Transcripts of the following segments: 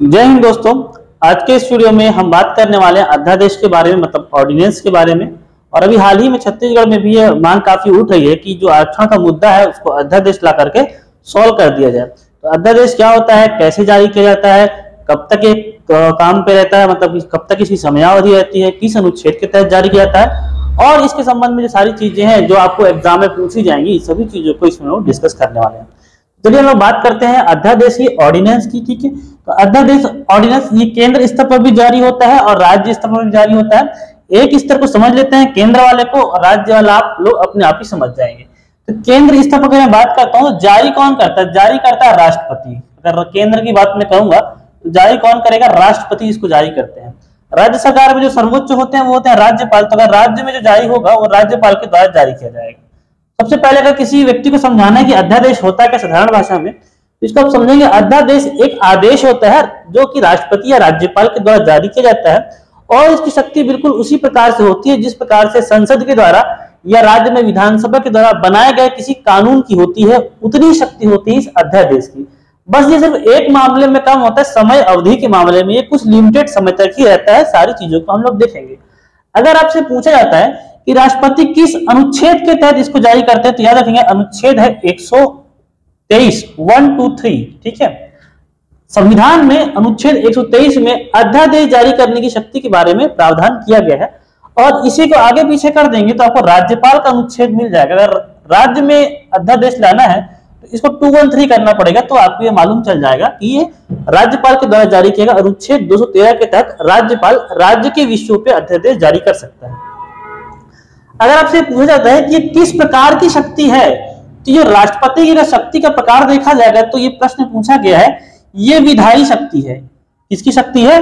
जय हिंद दोस्तों। आज के इस वीडियो में हम बात करने वाले हैं अध्यादेश के बारे में, मतलब ऑर्डिनेंस के बारे में। और अभी हाल ही में छत्तीसगढ़ में भी ये मांग काफी उठ रही है कि जो आरक्षण का मुद्दा है उसको अध्यादेश ला करके सॉल्व कर दिया जाए। तो अध्यादेश क्या होता है, कैसे जारी किया जाता है, कब तक ये काम पे रहता है, मतलब कब तक इसकी समयावधि रहती है, किस अनुच्छेद के तहत जारी किया जाता है, और इसके संबंध में जो सारी चीजें हैं जो आपको एग्जाम में पूछी जाएंगी, सभी चीजों को इसमें हम डिस्कस करने वाले हैं। चलिए हम लोग बात करते हैं अध्यादेश की, ऑर्डिनेंस की। ठीक है, तो अध्यादेश ऑर्डिनेंस ये केंद्र स्तर पर भी जारी होता है और राज्य स्तर पर भी जारी होता है। एक स्तर को समझ लेते हैं केंद्र वाले को, और राज्य वाला आप लोग अपने आप ही समझ जाएंगे। तो केंद्र स्तर पर मैं बात करता हूँ, जारी कौन करता है? जारी करता है राष्ट्रपति। अगर केंद्र की बात मैं कहूंगा तो जारी कौन करेगा? राष्ट्रपति इसको जारी करते हैं। राज्य सरकार में जो सर्वोच्च होते हैं वो होते हैं राज्यपाल। तो अगर राज्य में जो जारी होगा वो राज्यपाल के द्वारा जारी किया जाएगा। सबसे पहले अगर किसी व्यक्ति को समझाना है कि अध्यादेश होता है क्या साधारण भाषा में, तो इसको आप समझेंगे अध्यादेश एक आदेश होता है जो कि राष्ट्रपति या राज्यपाल के द्वारा जारी किया जाता है, और इसकी शक्ति बिल्कुल उसी प्रकार से होती है जिस प्रकार से संसद के द्वारा या राज्य में विधानसभा के द्वारा बनाए गए किसी कानून की होती है, उतनी शक्ति होती है इस अध्यादेश की। बस ये सिर्फ एक मामले में कम होता है, समय अवधि के मामले में ये कुछ लिमिटेड समय तक ही रहता है। सारी चीजों को हम लोग देखेंगे। अगर आपसे पूछा जाता है कि राष्ट्रपति किस अनुच्छेद के तहत इसको जारी करते हैं, तो याद रखेंगे अनुच्छेद है 123 1 2 3। ठीक है, संविधान में अनुच्छेद 123 में अध्यादेश जारी करने की शक्ति के बारे में प्रावधान किया गया है। और इसी को आगे पीछे कर देंगे तो आपको राज्यपाल का अनुच्छेद मिल जाएगा। अगर राज्य में अध्यादेश लाना है तो इसको 213 करना पड़ेगा, तो आपको ये मालूम चल जाएगा कि ये राज्यपाल के द्वारा जारी किया गया। अनुच्छेद 213 के तहत राज्यपाल राज्य के विषयों पर अध्यादेश जारी कर सकता है। अगर आपसे पूछा जाता है कि ये किस प्रकार की शक्ति है, तो ये राष्ट्रपति की शक्ति का प्रकार देखा जाएगा तो ये प्रश्न पूछा गया है, ये विधायी शक्ति है। किसकी शक्ति है?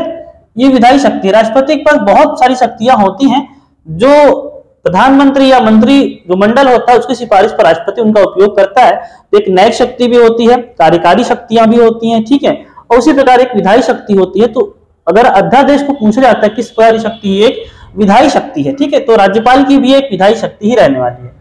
ये विधायी शक्ति है। राष्ट्रपति के पास बहुत सारी शक्तियां होती हैं, जो प्रधानमंत्री या मंत्री जो मंडल होता है उसकी सिफारिश पर राष्ट्रपति उनका उपयोग करता है। तो एक न्यायिक शक्ति भी होती है, कार्यकारी शक्तियां भी होती हैं। ठीक है, और उसी प्रकार एक विधायी शक्ति होती है। तो अगर अध्यादेश को पूछा जाता है किस प्रकार की शक्ति, एक विधायी शक्ति है। ठीक है, तो राज्यपाल की भी एक विधायी शक्ति ही रहने वाली है।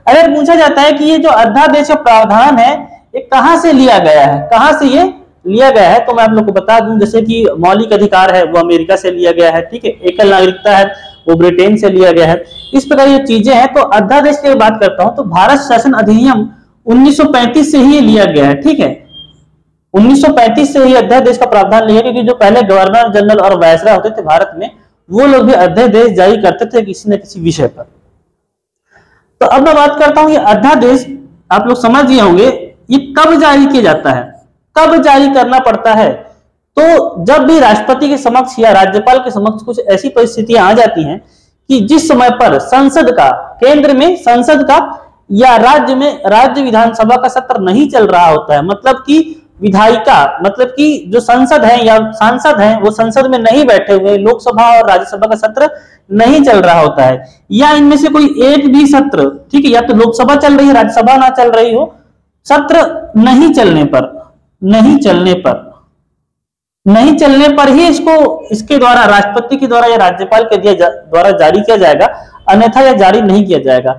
अगर पूछा जाता है कि ये जो अध्यादेश का प्रावधान है ये कहां से लिया गया है, कहां से ये लिया गया है, तो मैं आप लोग को बता दूं, जैसे कि मौलिक अधिकार है वो अमेरिका से लिया गया है। ठीक है, एकल नागरिकता है वो ब्रिटेन से लिया गया है। इस प्रकार ये चीजें हैं। तो अध्यादेश की बात करता हूं तो भारत शासन अधिनियम 1935 से ही लिया गया है। ठीक है, 1935 से ही अध्यादेश का प्रावधान लिया गया, क्योंकि जो पहले गवर्नर जनरल और वायसराय होते थे भारत में, वो लोग भी अध्यादेश जारी करते थे किसी न किसी विषय पर। तो अब मैं बात करता हूं ये अध्यादेश, आप लोग समझ गए होंगे ये कब जारी किया जाता है, कब जारी करना पड़ता है। तो जब भी राष्ट्रपति के समक्ष या राज्यपाल के समक्ष कुछ ऐसी परिस्थितियां आ जाती हैं कि जिस समय पर संसद का, केंद्र में संसद का या राज्य में राज्य विधानसभा का सत्र नहीं चल रहा होता है, मतलब कि विधायिका, मतलब कि जो संसद है या सांसद हैं वो संसद में नहीं बैठे हुए, लोकसभा और राज्यसभा का सत्र नहीं चल रहा होता है, या इनमें से कोई एक भी सत्र, ठीक है, या तो लोकसभा चल रही है राज्यसभा ना चल रही हो, सत्र नहीं चलने पर ही इसको इसके द्वारा राष्ट्रपति के द्वारा या राज्यपाल के द्वारा जारी किया जाएगा, अन्यथा यह जारी नहीं किया जाएगा।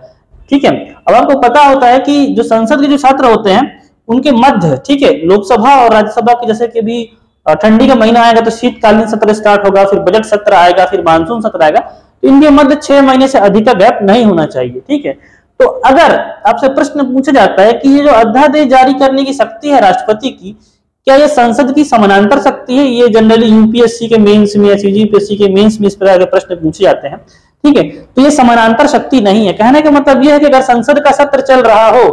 ठीक है, अब आपको पता होता है कि जो संसद के जो सत्र होते हैं उनके मध्य, ठीक है, लोकसभा और राज्यसभा के जैसे कि भी ठंडी का महीना आएगा तो शीतकालीन सत्र स्टार्ट होगा, फिर बजट सत्र आएगा, फिर मानसून सत्र आएगा, तो इनके मध्य 6 महीने से अधिक का गैप नहीं होना चाहिए। ठीक है, तो अगर आपसे प्रश्न पूछा जाता है कि ये जो अध्यादेश जारी करने की शक्ति है राष्ट्रपति की, क्या ये संसद की समानांतर शक्ति है? ये जनरली यूपीएससी के मेंस में या सीजीपीएससी के मेंस में इस प्रकार के प्रश्न पूछे जाते हैं। ठीक है, तो ये समानांतर शक्ति नहीं है। कहने का मतलब ये है कि अगर संसद का सत्र चल रहा हो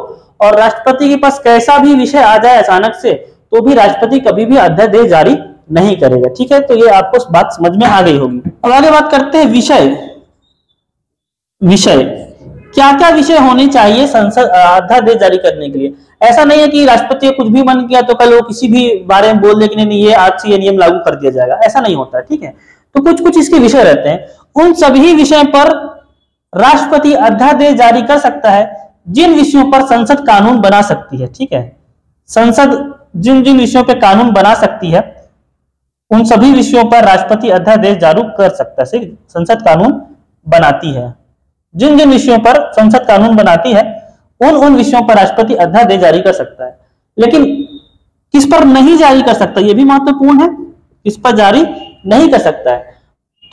और राष्ट्रपति के पास कैसा भी विषय आ जाए अचानक से, तो भी राष्ट्रपति कभी भी अध्यादेश जारी नहीं करेगा। ठीक है, तो ये आपको बात समझ में आ गई होगी। अब आगे बात करते हैं विषय क्या क्या विषय होने चाहिए संसद अध्यादेश जारी करने के लिए। ऐसा नहीं है कि राष्ट्रपति कुछ भी मन किया तो कल वो किसी भी बारे में बोल दे कि नहीं ये आज से ये नियम लागू कर दिया जाएगा, ऐसा नहीं होता है। ठीक है, तो कुछ कुछ इसके विषय रहते हैं। उन सभी विषयों पर राष्ट्रपति अध्यादेश जारी कर सकता है जिन विषयों पर संसद कानून बना सकती है। ठीक है, संसद जिन जिन विषयों पर कानून बना सकती है उन सभी विषयों पर राष्ट्रपति अध्यादेश जारी कर सकता है। संसद कानून बनाती है, जिन जिन विषयों पर संसद कानून बनाती है उन विषयों पर राष्ट्रपति अध्यादेश जारी कर सकता है। लेकिन किस पर नहीं जारी कर सकता, यह भी महत्वपूर्ण है। इस पर जारी नहीं कर सकता है।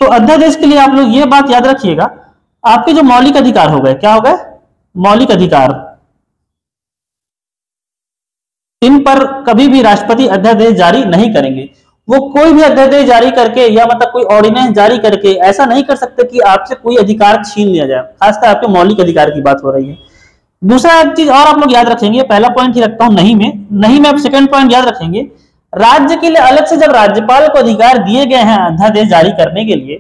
तो अध्यादेश के लिए आप लोग ये बात याद रखिएगा, आपके जो मौलिक अधिकार हो गए, क्या हो गए, मौलिक अधिकार, इन पर कभी भी राष्ट्रपति अध्यादेश जारी नहीं करेंगे। वो कोई भी अध्यादेश जारी करके या मतलब कोई ऑर्डिनेंस जारी करके ऐसा नहीं कर सकते कि आपसे कोई अधिकार छीन लिया जाए, खासकर आपके मौलिक अधिकार की बात हो रही है। दूसरा एक चीज और आप लोग याद रखेंगे, पहला पॉइंट ही रखता हूं नहीं में आप सेकंड पॉइंट याद रखेंगे, राज्य के लिए अलग से जब राज्यपाल को अधिकार दिए गए हैं अध्यादेश जारी करने के लिए,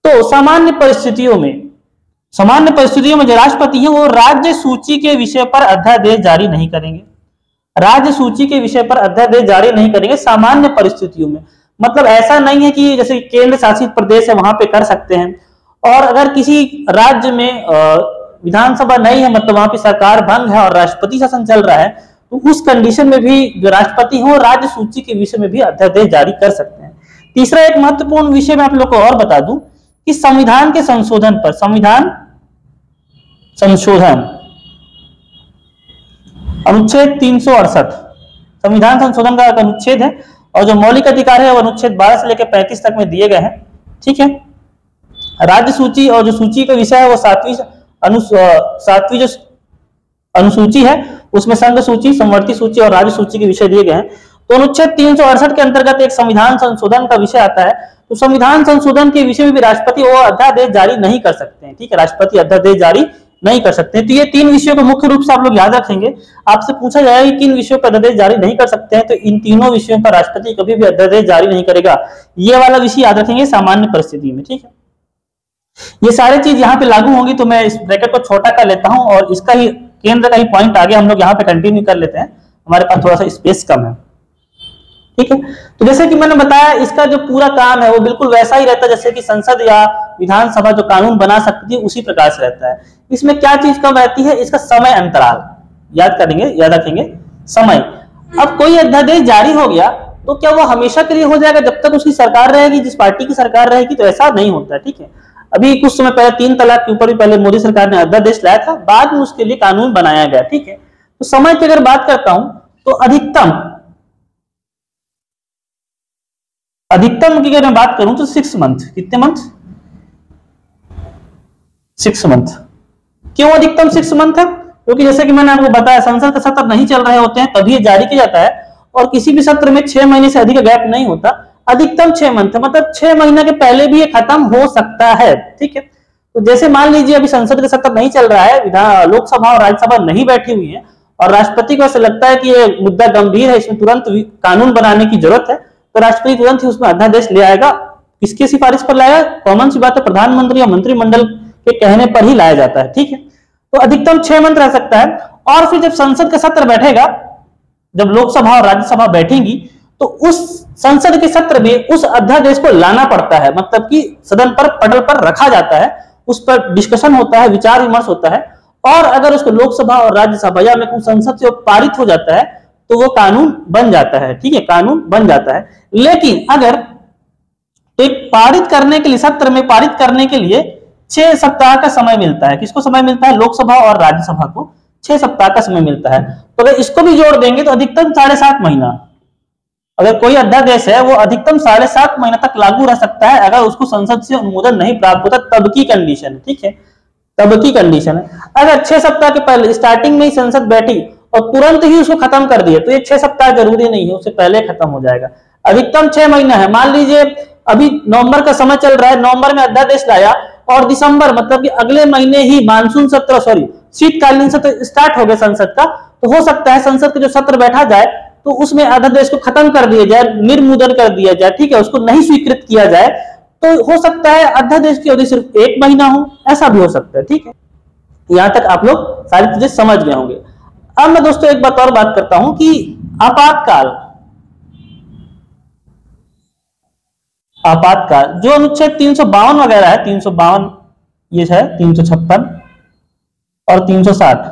तो सामान्य परिस्थितियों में जो राष्ट्रपति है वो राज्य सूची के विषय पर अध्यादेश जारी नहीं करेंगे, राज्य सूची के विषय पर अध्यादेश जारी नहीं करेंगे सामान्य परिस्थितियों में। मतलब ऐसा नहीं है कि जैसे केंद्र शासित प्रदेश है वहां पे कर सकते हैं, और अगर किसी राज्य में विधानसभा नहीं है, मतलब वहां पे सरकार भंग है और राष्ट्रपति शासन चल रहा है, तो उस कंडीशन में भी जो राष्ट्रपति हो राज्य सूची के विषय में भी अध्यादेश जारी कर सकते हैं। तीसरा एक महत्वपूर्ण विषय मैं आप लोग को और बता दूं कि संविधान के संशोधन पर, संविधान संशोधन अनुच्छेद 368 संविधान संशोधन का अनुच्छेद है, और जो मौलिक अधिकार है वो अनुच्छेद 12 से लेकर 35 तक में दिए गए हैं। ठीक है, राज्य सूची और जो सूची का विषय है वो सातवीं जो अनुसूची है उसमें संघ सूची, समवर्ती सूची और राज्य सूची के विषय दिए गए हैं। तो अनुच्छेद 368 के अंतर्गत एक संविधान संशोधन का विषय आता है, तो संविधान संशोधन के विषय में भी राष्ट्रपति वो अध्यादेश जारी नहीं कर सकते हैं। ठीक है, राष्ट्रपति अध्यादेश जारी नहीं कर सकते हैं। तो ये तीन विषयों को मुख्य रूप से आप लोग याद रखेंगे। आपसे पूछा जाएगा कि किन विषयों पर अध्यादेश जारी नहीं कर सकते हैं, तो इन तीनों विषयों पर राष्ट्रपति कभी भी अध्यादेश जारी नहीं करेगा। ये वाला विषय याद रखेंगे सामान्य परिस्थिति में। ठीक है, ये सारी चीज यहाँ पे लागू होंगी, तो मैं इस ब्रैकेट को छोटा कर लेता हूं और इसका ही केंद्र का ही पॉइंट आगे हम लोग यहाँ पे कंटिन्यू कर लेते हैं, हमारे पास थोड़ा सा स्पेस कम है। ठीक है, तो जैसे कि मैंने बताया इसका जो पूरा काम है वो बिल्कुल वैसा ही रहता है जैसे कि संसद या विधानसभा जो कानून बना सकती है उसी प्रकार से रहता है। इसमें क्या चीज कम रहती है, इसका समय अंतराल याद रखेंगे समय। अब कोई अध्यादेश जारी हो गया तो क्या वो हमेशा के लिए हो जाएगा जब तक उसकी सरकार रहेगी, जिस पार्टी की सरकार रहेगी? तो ऐसा नहीं होता है। ठीक है, अभी कुछ समय पहले 3 तलाक के ऊपर भी पहले मोदी सरकार ने अध्यादेश लाया था, बाद में उसके लिए कानून बनाया गया। ठीक है, तो समय की अगर बात करता हूं तो अधिकतम की अगर मैं बात करूं तो 6 मंथ। कितने मंथ? 6 मंथ। क्यों अधिकतम 6 मंथ है? क्योंकि जैसे कि मैंने आपको बताया संसद का सत्र नहीं चल रहे होते हैं तभी ये जारी किया जाता है, और किसी भी सत्र में 6 महीने से अधिक गैप नहीं होता। अधिकतम 6 मंथ, मतलब 6 महीने के पहले भी ये खत्म हो सकता है। ठीक है, तो जैसे मान लीजिए अभी संसद का सत्र नहीं चल रहा है, लोकसभा और राज्यसभा नहीं बैठी हुई है, और राष्ट्रपति को ऐसा लगता है कि ये मुद्दा गंभीर है, इसमें तुरंत कानून बनाने की जरूरत है, तो राष्ट्रपति तुरंत ही उसमें अध्यादेश ले आएगा। किसकी सिफारिश पर लाएगा? कॉमन सी बात है, प्रधानमंत्री या मंत्रिमंडल के कहने पर ही लाया जाता है। ठीक है, तो अधिकतम 6 मंथ रह सकता है। और फिर जब संसद का सत्र बैठेगा, जब लोकसभा और राज्यसभा बैठेंगी, तो उस संसद के सत्र में उस अध्यादेश को लाना पड़ता है, मतलब कि सदन पर पटल पर रखा जाता है, उस पर डिस्कशन होता है, विचार विमर्श होता है, और अगर उसको लोकसभा और राज्यसभा या संसद से पारित हो जाता है तो वो कानून बन जाता है। ठीक है, कानून बन जाता है। लेकिन अगर तो एक पारित करने के लिए, सत्र में पारित करने के लिए 6 सप्ताह का समय मिलता है। किसको समय मिलता है? लोकसभा और राज्यसभा को 6 सप्ताह का समय मिलता है। तो अगर इसको भी जोड़ देंगे तो अधिकतम 7.5 महीना, अगर कोई अध्यादेश है वो अधिकतम 7.5 महीना तक लागू रह सकता है, अगर उसको संसद से अनुमोदन नहीं प्राप्त होता तब की कंडीशन है। ठीक है, तब की कंडीशन है। अगर 6 सप्ताह के पहले स्टार्टिंग में ही संसद बैठी और तुरंत ही उसको खत्म कर दिए तो ये 6 सप्ताह जरूरी नहीं है, उससे पहले खत्म हो जाएगा। अधिकतम 6 महीना है। मान लीजिए अभी नवंबर का समय चल रहा है, नवंबर में अध्यादेश लाया और दिसंबर मतलब कि अगले महीने ही मानसून सत्र, शीतकालीन सत्र स्टार्ट हो गया संसद का, तो हो सकता है संसद का जो सत्र बैठा जाए तो उसमें अध्यादेश को खत्म कर दिया जाए, निर्मूलन कर दिया जाए। ठीक है, उसको नहीं स्वीकृत किया जाए, तो हो सकता है अध्यादेश की अवधि सिर्फ 1 महीना हो, ऐसा भी हो सकता है। ठीक है, यहां तक आप लोग सारी चीजें समझ गए होंगे। अब मैं दोस्तों एक बात और बात करता हूं कि आपातकाल जो अनुच्छेद 352 वगैरह है, 352 ये है, 356 और 360,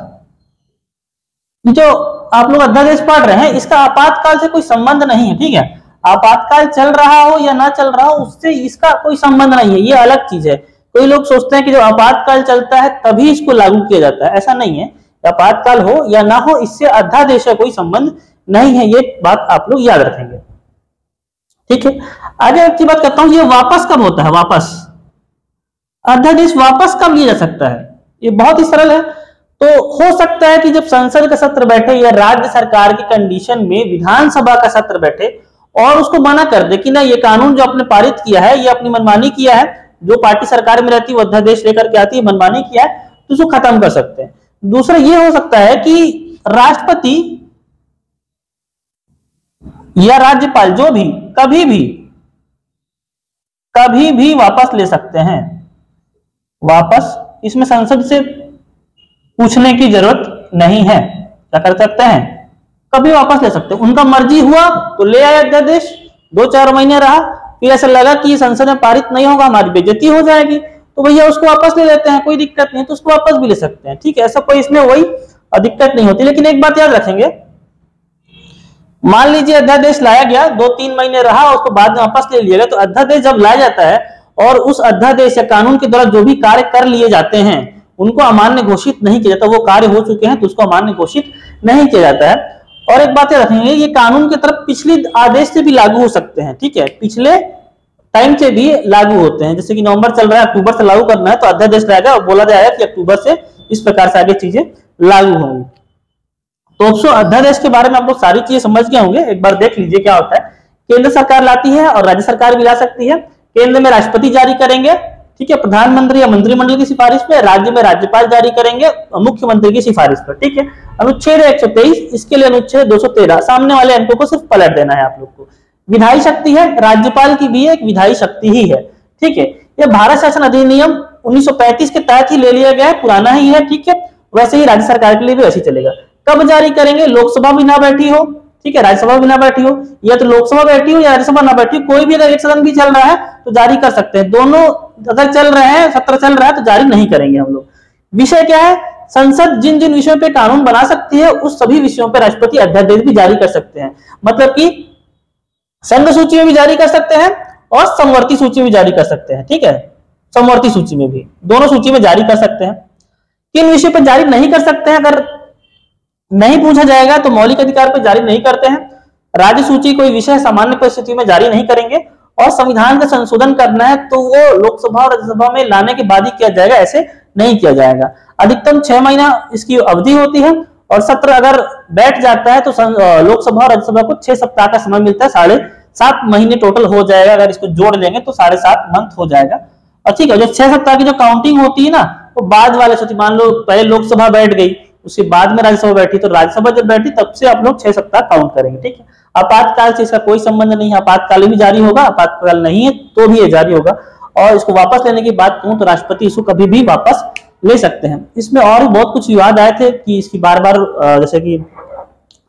जो आप लोग अध्यादेश पढ़ रहे हैं इसका आपातकाल से कोई संबंध नहीं है। ठीक है, आपातकाल चल रहा हो या ना चल रहा हो उससे इसका कोई संबंध नहीं है, ये अलग चीज है। कोई लोग सोचते हैं कि जो आपातकाल चलता है तभी इसको लागू किया जाता है, ऐसा नहीं है। आपातकाल हो या ना हो इससे अध्यादेश का कोई संबंध नहीं है, ये बात आप लोग याद रखेंगे। ठीक है, आगे की बात करता हूं, ये वापस कब होता है, वापस अध्यादेश वापस कब लिया जा सकता है, ये बहुत ही सरल है। तो हो सकता है कि जब संसद का सत्र बैठे या राज्य सरकार की कंडीशन में विधानसभा का सत्र बैठे और उसको मना कर दे कि ना ये कानून जो आपने पारित किया है, ये अपनी मनमानी किया है, जो पार्टी सरकार में रहती है वो अध्यादेश लेकर के आती है, मनमानी किया है, तो उसको खत्म कर सकते हैं। दूसरा ये हो सकता है कि राष्ट्रपति या राज्यपाल जो भी कभी भी वापस ले सकते हैं, वापस, इसमें संसद से पूछने की जरूरत नहीं है। क्या कर सकते हैं, कभी वापस ले सकते हैं, उनका मर्जी हुआ तो ले आए अध्यादेश, 2-4 महीने रहा, फिर ऐसा लगा कि संसद में पारित नहीं होगा, हमारी बेइज्जती हो जाएगी, तो भैया उसको वापस ले लेते हैं, कोई दिक्कत नहीं, तो उसको वापस भी ले सकते हैं। ठीक है, ऐसा कोई इसमें वही दिक्कत नहीं होती। लेकिन एक बात याद रखेंगे, मान लीजिए अध्यादेश लाया गया, 2-3 महीने रहा, उसको बाद में वापस ले लिया गया, तो अध्यादेश जब लाया जाता है और उस अध्यादेश या कानून के द्वारा जो भी कार्य कर लिए जाते हैं उनको अमान्य घोषित नहीं किया जाता, वो कार्य हो चुके हैं तो उसको अमान्य घोषित नहीं किया जाता है। और एक बात याद रखेंगे, ये कानून की तरफ पिछले आदेश से भी लागू हो सकते हैं। ठीक है, पिछले टाइम से भी लागू होते हैं, जैसे कि नवंबर चल रहा है, अक्टूबर से लागू करना है, तो अध्यादेश लाएगा और बोला जाएगा कि अक्टूबर से इस प्रकार से आगे चीजें लागू होंगी। तो अध्यादेश के बारे में आप लोग सारी चीजें समझ गए होंगे। एक बार देख लीजिए क्या होता है। केंद्र सरकार लाती है और राज्य सरकार भी ला सकती है। केंद्र में राष्ट्रपति जारी करेंगे, ठीक है, प्रधानमंत्री या मंत्रिमंडल की सिफारिश पे, राज्य में राज्यपाल जारी करेंगे मुख्यमंत्री की सिफारिश पर। ठीक है, अनुच्छेद 123, इसके लिए अनुच्छेद 213, सामने वाले अंकों को सिर्फ पलट देना है आप लोग को। विधायी शक्ति है, राज्यपाल की भी एक विधायी शक्ति ही है। ठीक है, यह भारत शासन अधिनियम 1935 के तहत ही ले लिया गया है, पुराना ही है। ठीक है, वैसे ही राज्य सरकार के लिए भी वैसे ही चलेगा। कब जारी करेंगे, लोकसभा भी ना बैठी हो, ठीक है, राज्यसभा भी ना बैठी हो, या तो लोकसभा बैठी हो या राज्यसभा ना बैठी हो, कोई भी अगर एक सदन भी चल रहा है तो जारी कर सकते हैं। दोनों अगर चल रहे हैं, सत्र चल रहा है, तो जारी नहीं करेंगे हम लोग। विषय क्या है, संसद जिन जिन विषयों पे कानून बना सकती है उस सभी विषयों पे राष्ट्रपति अध्यादेश भी जारी कर सकते हैं। मतलब कि संघ सूची में भी जारी कर सकते हैं और समवर्ती सूची में भी जारी कर सकते हैं। ठीक है, समवर्ती सूची में भी, दोनों सूची में जारी कर सकते हैं। किन विषय पर जारी नहीं कर सकते हैं, अगर नहीं पूछा जाएगा तो मौलिक अधिकार पर जारी नहीं करते हैं, राज्य सूची कोई विषय सामान्य परिस्थिति में जारी नहीं करेंगे, और संविधान का संशोधन करना है तो वो लोकसभा और राज्यसभा में लाने के बाद ही किया जाएगा, ऐसे नहीं किया जाएगा। अधिकतम 6 महीना इसकी अवधि होती है, और सत्र अगर बैठ जाता है तो लोकसभा और राज्यसभा को 6 सप्ताह का समय मिलता है, 7.5 महीने टोटल हो जाएगा। अगर इसको जोड़ लेंगे तो 7.5 मंथ हो जाएगा। और ठीक है, जो 6 सप्ताह की जो काउंटिंग होती है ना, वो बाद वाले से, मान लो पहले लोकसभा बैठ गई, उसके बाद में राज्यसभा बैठी, तो राज्यसभा जब बैठी तब से आप लोग 6 सप्ताह काउंट करेंगे। ठीक है, आपातकाल से इसका कोई संबंध नहीं है, आपातकाल भी जारी होगा, आपातकाल नहीं है तो भी ये जारी होगा। और इसको वापस लेने की बात कहूं तो राष्ट्रपति इसको कभी भी वापस ले सकते हैं। इसमें और भी बहुत कुछ विवाद आए थे कि इसकी बार बार, जैसे कि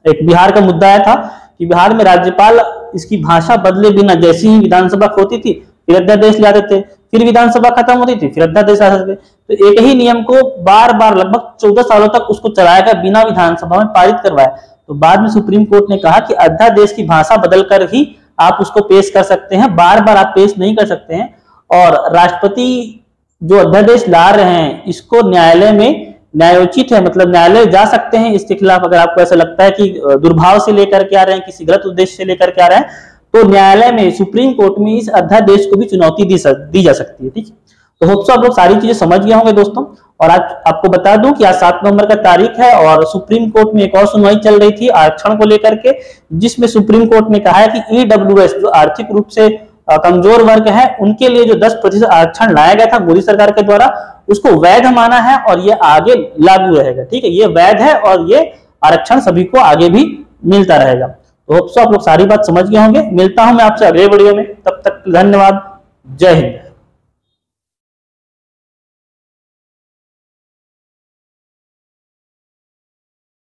एक बिहार का मुद्दा आया था कि बिहार में राज्यपाल इसकी भाषा बदले बिना जैसी ही विधानसभा होती थी फिर अध्यादेश लाते थे, फिर विधानसभा खत्म होती थी फिर अध्यादेश लाते थे। तो एक ही नियम को बार बार लगभग 14 सालों तक उसको चलाया गया बिना विधानसभा में पारित करवाया। तो बाद में सुप्रीम कोर्ट ने कहा कि अध्यादेश की भाषा बदलकर ही आप उसको पेश कर सकते हैं, बार बार आप पेश नहीं कर सकते हैं। और राष्ट्रपति जो अध्यादेश ला रहे हैं इसको न्यायालय में न्यायोचित है, मतलब न्यायालय जा सकते हैं इसके खिलाफ। अगर आपको ऐसा लगता है कि दुर्भाव से लेकर के आ रहे हैं, किसी गलत उद्देश्य से लेकर के आ रहे हैं, तो न्यायालय में, सुप्रीम कोर्ट में इस अध्यादेश को भी चुनौती दी जा सकती है। ठीक है, तो होप सो आप लोग सारी चीजें समझ गए होंगे दोस्तों। और आज आपको बता दूं कि आज 7 नवंबर का तारीख है और सुप्रीम कोर्ट में एक और सुनवाई चल रही थी आरक्षण को लेकर के, जिसमें सुप्रीम कोर्ट ने कहा है कि ईडब्ल्यूएस जो आर्थिक रूप से कमजोर वर्ग है उनके लिए जो 10% आरक्षण लाया गया था मोदी सरकार के द्वारा, उसको वैध माना है और ये आगे लागू रहेगा। ठीक है, ये वैध है और ये आरक्षण सभी को आगे भी मिलता रहेगा। तो होप सो आप लोग सारी बात समझ गए होंगे। मिलता हूं मैं आपसे अगले वीडियो में, तब तक धन्यवाद, जय हिंद।